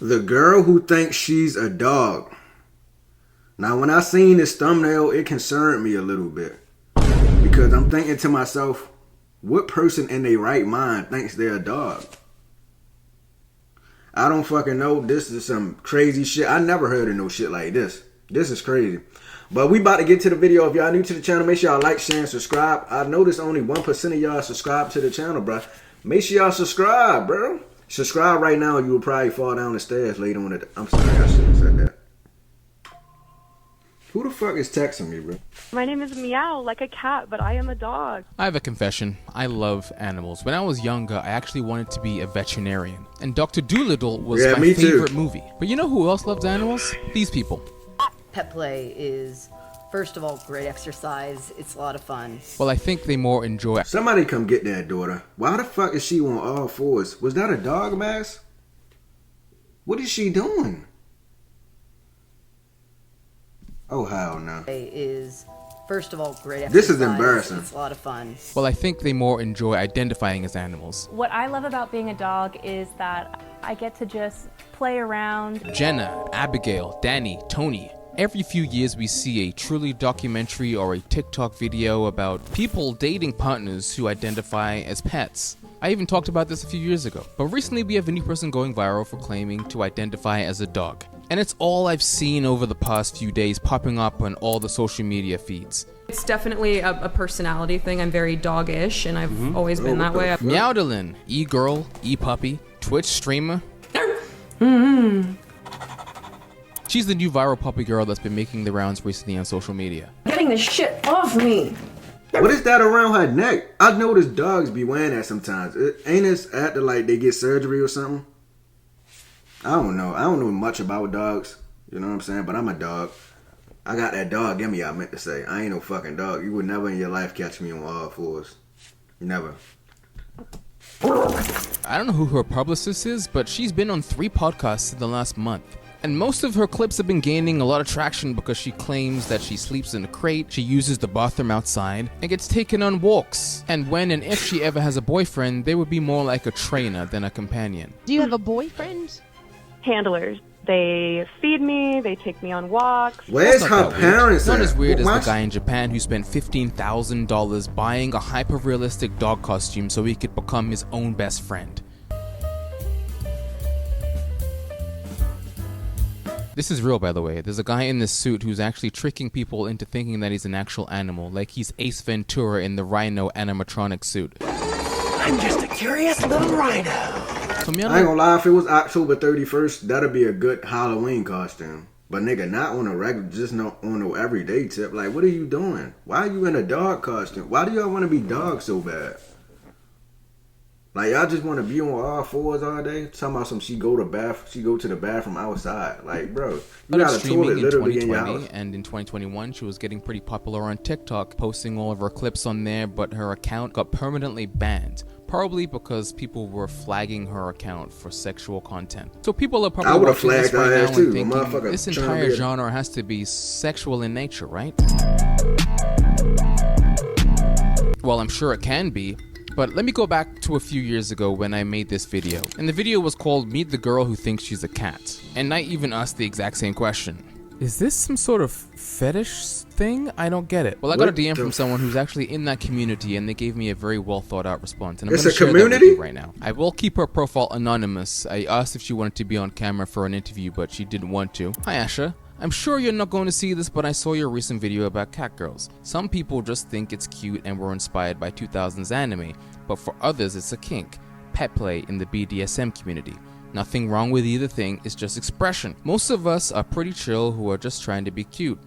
The girl who thinks she's a dog. Now, when I seen this thumbnail, it concerned me a little bit. Because I'm thinking to myself, what person in their right mind thinks they're a dog? I don't fucking know. This is some crazy shit. I never heard of no shit like this. This is crazy. But we about to get to the video. If y'all new to the channel, make sure y'all like, share, and subscribe. I noticed only 1% of y'all subscribe to the channel, bro. Make sure y'all subscribe, bro. Subscribe right now, you will probably fall down the stairs later on. I'm sorry, I shouldn't have said that. Who the fuck is texting me, bro? My name is Meow, like a cat, but I am a dog. I have a confession. I love animals. When I was younger, I actually wanted to be a veterinarian. And Dr. Dolittle was my favorite movie. But you know who else loves animals? These people. Pet play is, first of all, great exercise. It's a lot of fun. Well, I think they more enjoy... Somebody come get that daughter. Why the fuck is she on all fours? Was that a dog mask? What is she doing? Oh, hell no. Is, first of all, great exercise. This is embarrassing. It's a lot of fun. Well, I think they more enjoy identifying as animals. What I love about being a dog is that I get to just play around. Jenna, Abigail, Danny, Tony. Every few years we see a truly documentary or a TikTok video about people dating partners who identify as pets. I even talked about this a few years ago, but recently we have a new person going viral for claiming to identify as a dog. And it's all I've seen over the past few days popping up on all the social media feeds. It's definitely a personality thing. I'm very doggish, and I've always been that way. Meowdelin, e-girl, e-puppy, Twitch streamer. She's the new viral puppy girl that's been making the rounds recently on social media. Getting the shit off me! What is that around her neck? I noticed dogs be wearing that sometimes. Ain't this after like they get surgery or something? I don't know. I don't know much about dogs. You know what I'm saying? But I'm a dog. I got that dog in me, I meant to say. I ain't no fucking dog. You would never in your life catch me on all fours. Never. I don't know who her publicist is, but she's been on 3 podcasts in the last month. And most of her clips have been gaining a lot of traction because she claims that she sleeps in a crate, she uses the bathroom outside, and gets taken on walks. And when and if she ever has a boyfriend, they would be more like a trainer than a companion. Do you have a boyfriend? Handlers. They feed me, they take me on walks. Where's her parents? It's not as weird as the guy in Japan who spent $15,000 buying a hyper-realistic dog costume so he could become his own best friend. This is real, by the way. There's a guy in this suit who's actually tricking people into thinking that he's an actual animal, like he's Ace Ventura in the rhino animatronic suit. I'm just a curious little rhino. So I ain't gonna lie, if it was October 31st, that'd be a good Halloween costume. But nigga, not on a regular, just no on no everyday tip. Like, what are you doing? Why are you in a dog costume? Why do y'all want to be dogs so bad? Like, y'all just want to be on all fours all day? Talking about some she go to the bathroom outside. Like, bro, you got a toilet literally in your house. And in 2021, she was getting pretty popular on TikTok, posting all of her clips on there, but her account got permanently banned. Probably because people were flagging her account for sexual content. So people are probably watching this right now and thinking, this entire genre has to be sexual in nature, right? Well, I'm sure it can be. But let me go back to a few years ago when I made this video. And the video was called Meet the Girl Who Thinks She's a Cat. And I even asked the exact same question. Is this some sort of fetish thing? I don't get it. Well, I got a DM from someone who's actually in that community and they gave me a very well thought out response. And I'm going to share that with you right now. I will keep her profile anonymous. I asked if she wanted to be on camera for an interview, but she didn't want to. Hi, Asha. I'm sure you're not going to see this, but I saw your recent video about cat girls. Some people just think it's cute and were inspired by 2000s anime, but for others it's a kink, pet play in the BDSM community. Nothing wrong with either thing, it's just expression. Most of us are pretty chill who are just trying to be cute.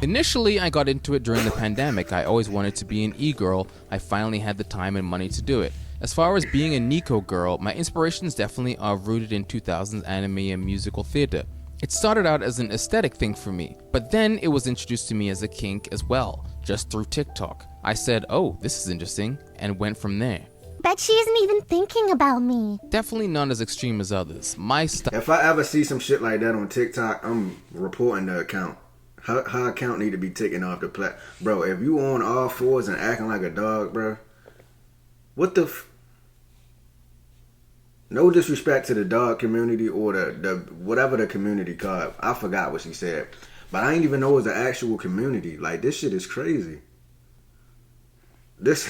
Initially, I got into it during the pandemic. I always wanted to be an e-girl. I finally had the time and money to do it. As far as being a Nico girl, my inspirations definitely are rooted in 2000s anime and musical theater. It started out as an aesthetic thing for me, but then it was introduced to me as a kink as well, just through TikTok. I said, oh, this is interesting, and went from there. Bet she isn't even thinking about me. Definitely not as extreme as others. My style. If I ever see some shit like that on TikTok, I'm reporting the account. Her account need to be taken off the plat. Bro, if you on all fours and acting like a dog, bro, what the No disrespect to the dog community or the whatever the community called. I forgot what she said. But I didn't even know it was an actual community. Like, this shit is crazy. This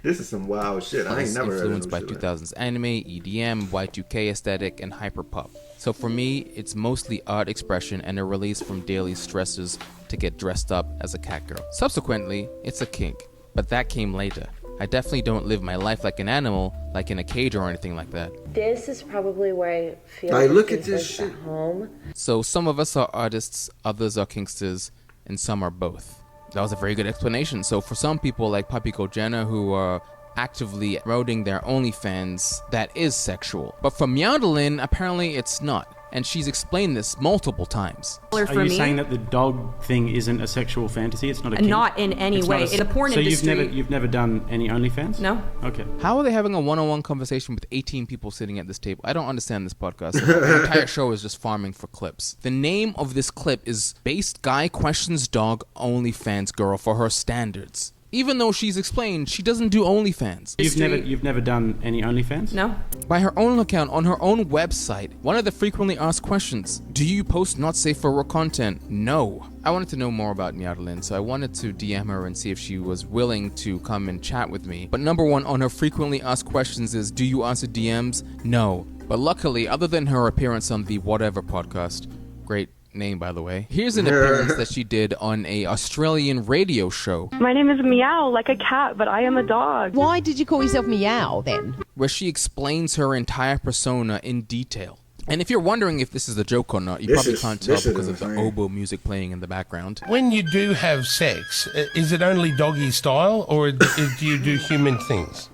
is some wild shit. I ain't never heard of influenced by shit like 2000s anime, EDM, Y2K aesthetic, and hyperpop. So for me, it's mostly art expression and a release from daily stresses to get dressed up as a cat girl. Subsequently, it's a kink, but that came later. I definitely don't live my life like an animal, like in a cage or anything like that. This is probably where I feel Like, look at this shit. at home. So some of us are artists, others are kinksters, and some are both. That was a very good explanation. So for some people like Papiko Jenna who are actively promoting their OnlyFans, that is sexual. But for Meowdalin, apparently it's not. And she's explained this multiple times. For Are you me, saying that the dog thing isn't a sexual fantasy? It's not a kink? not in any It's way. not a- In the porn so industry. you've never done any OnlyFans? No. Okay. How are they having a one-on-one conversation with 18 people sitting at this table? I don't understand this podcast. The entire show is just farming for clips. The name of this clip is Based Guy Questions Dog OnlyFans Girl for Her Standards. Even though she's explained she doesn't do OnlyFans. You've never done any OnlyFans? No. By her own account, on her own website, one of the frequently asked questions, do you post not safe for work content? No. I wanted to know more about Meowdalin, so I wanted to DM her and see if she was willing to come and chat with me. But number one on her frequently asked questions is, do you answer DMs? No. But luckily, other than her appearance on the Whatever podcast, great name by the way, here's an appearance that she did on a Australian radio show. My name is Meow, like a cat, but I am a dog. Why did you call yourself Meow then? Where she explains her entire persona in detail. And if you're wondering if this is a joke or not, you probably can't tell because of the oboe music playing in the background. When you do have sex, is it only doggy style or do you do human things?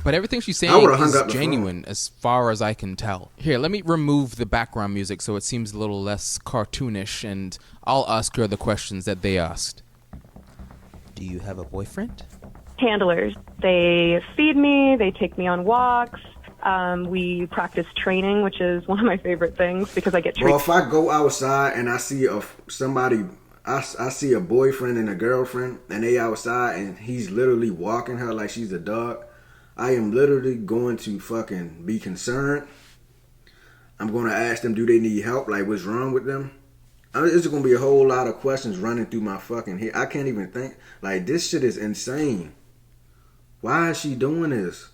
But everything she's saying is genuine as far as I can tell. Here, let me remove the background music so it seems a little less cartoonish, and I'll ask her the questions that they asked. Do you have a boyfriend? Handlers. They feed me, they take me on walks. We practice training, which is one of my favorite things because I get treated. Well, if I go outside and I see somebody, I see a boyfriend and a girlfriend, and they outside and he's literally walking her like she's a dog, I am literally going to fucking be concerned. I'm going to ask them, do they need help? Like, what's wrong with them? It's going to be a whole lot of questions running through my fucking head. I can't even think. Like, this shit is insane. Why is she doing this?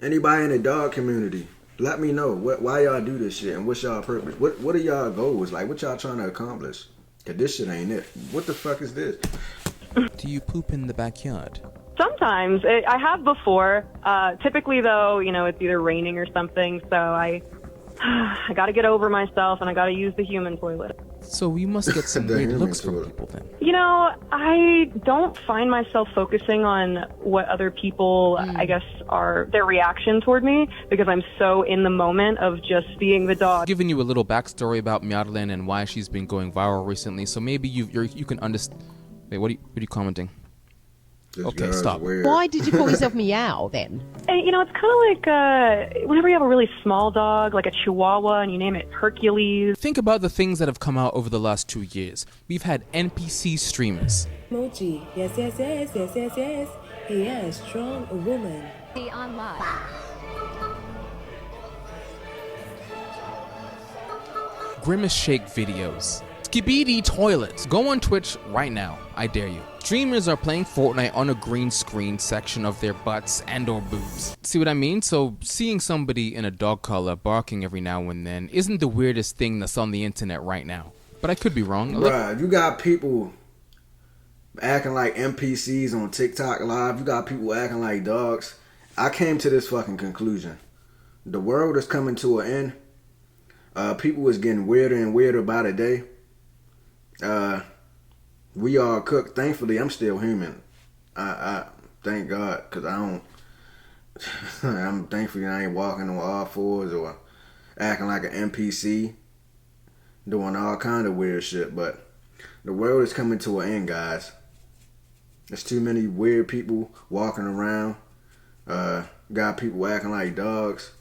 Anybody in the dog community, let me know. Why y'all do this shit and what's y'all purpose? What are y'all goals? Like, what y'all trying to accomplish? Because this shit ain't it. What the fuck is this? Do you poop in the backyard? Sometimes. I have before. Typically, though, it's either raining or something, so I got to get over myself and I got to use the human toilet. So you must get some weird looks from people then. I don't find myself focusing on what other people, I guess, are their reaction toward me because I'm so in the moment of just being the dog. Giving you a little backstory about Meowdalin and why she's been going viral recently, so maybe you can understand. Wait, what are you commenting? Okay, stop. Why did you call yourself Meow then? It's kind of like whenever you have a really small dog, like a Chihuahua, and you name it Hercules. Think about the things that have come out over the last 2 years. We've had NPC streamers. Mochi, yes. He is strong woman. Be online. Grimace Shake videos. Skibidi toilets. Go on Twitch right now. I dare you. Streamers are playing Fortnite on a green screen section of their butts and or boobs. See what I mean? So seeing somebody in a dog collar barking every now and then isn't the weirdest thing that's on the internet right now. But I could be wrong. Bruh, you got people acting like NPCs on TikTok Live. You got people acting like dogs. I came to this fucking conclusion. The world is coming to an end. People is getting weirder and weirder by the day. We are cooked. Thankfully, I'm still human. I thank God, because I'm thankfully I ain't walking on all fours or acting like an NPC, doing all kind of weird shit. But the world is coming to an end, guys. There's too many weird people walking around. Got people acting like dogs,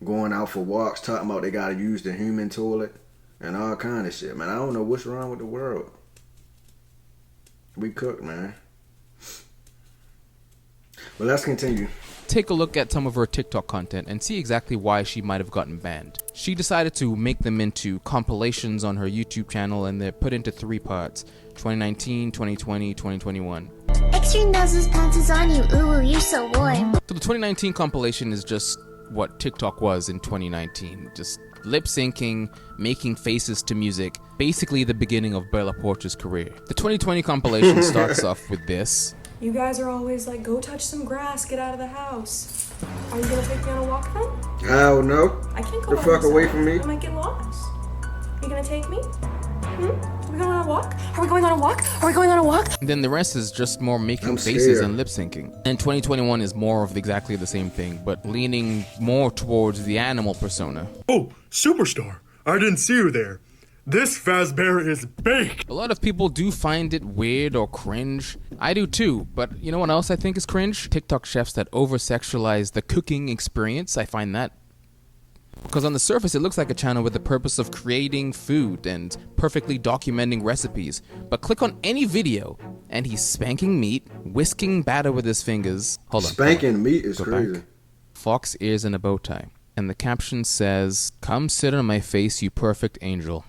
going out for walks, talking about they gotta use the human toilet and all kind of shit, man. I don't know what's wrong with the world. We cooked, man. But let's continue. take a look at some of her TikTok content and see exactly why she might have gotten banned. She decided to make them into compilations on her YouTube channel, and they're put into 3 parts: 2019, 2020, 2021. Extreme Noses pounces on you, ooh, you're so warm. So the 2019 compilation is just what TikTok was in 2019. Just lip syncing, making faces to music. Basically the beginning of Bella Porch's career. The 2020 compilation starts off with this. You guys are always like, go touch some grass, get out of the house. Are you gonna take me on a walk then? I don't know. I can't go the by fuck myself. away from me. I might get lost. Are you gonna take me? Are we going on a walk? Are we going on a walk? Are we going on a walk? And then the rest is just more making I'm faces scared. and lip syncing. And 2021 is more of exactly the same thing, but leaning more towards the animal persona. Oh, Superstar, I didn't see you there. This Fazbear is baked. A lot of people do find it weird or cringe. I do too, but you know what else I think is cringe? TikTok chefs that over-sexualize the cooking experience. I find that, because on the surface it looks like a channel with the purpose of creating food and perfectly documenting recipes. But click on any video and he's spanking meat, whisking batter with his fingers. Hold on. Spanking meat is Go crazy. back. Fox ears and a bow tie. And the caption says, "Come sit on my face, you perfect angel."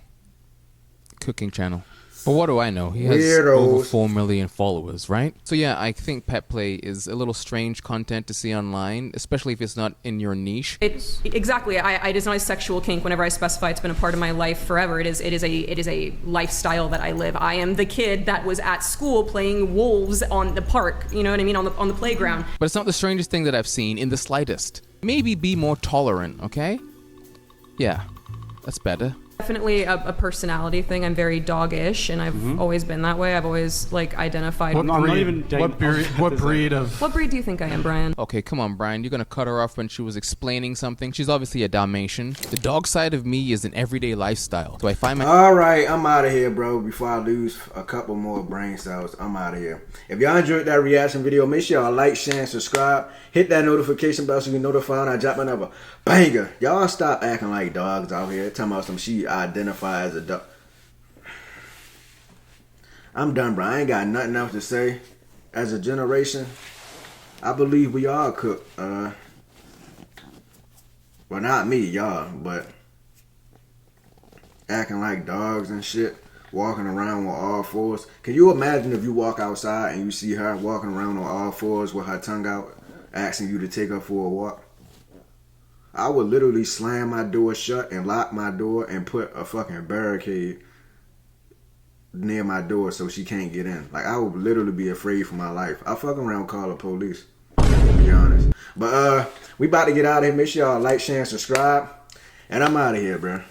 Cooking channel. But what do I know? He has over 4 million followers, right? So yeah, I think pet play is a little strange content to see online, especially if it's not in your niche. Exactly. It is not a sexual kink. Whenever I specify, it's been a part of my life forever. It is a lifestyle that I live. I am the kid that was at school playing wolves on the park. You know what I mean? On the playground. But it's not the strangest thing that I've seen in the slightest. Maybe be more tolerant, okay? Yeah, that's better. Definitely a personality thing. I'm very doggish, and I've always been that way. I've always identified. What breed What breed do you think I am, Brian? Okay, come on, Brian. You're gonna cut her off when she was explaining something. She's obviously a Dalmatian. The dog side of me is an everyday lifestyle. So I find my... Alright, I'm out of here, bro. Before I lose a couple more brain cells, I'm out of here. If y'all enjoyed that reaction video, make sure y'all like, share, and subscribe. Hit that notification bell so you get notified when I drop another banger. Y'all stop acting like dogs out here. Talking about some she identify as a dog. I'm done, bro. I ain't got nothing else to say. As a generation, I believe we all cook. Well, not me, y'all, but acting like dogs and shit, walking around with all fours. Can you imagine if you walk outside and you see her walking around on all fours with her tongue out, asking you to take her for a walk? I would literally slam my door shut and lock my door and put a fucking barricade near my door so she can't get in. Like, I would literally be afraid for my life. I fucking around call the police, to be honest. But we about to get out of here. Make sure y'all like, share, and subscribe. And I'm out of here, bro.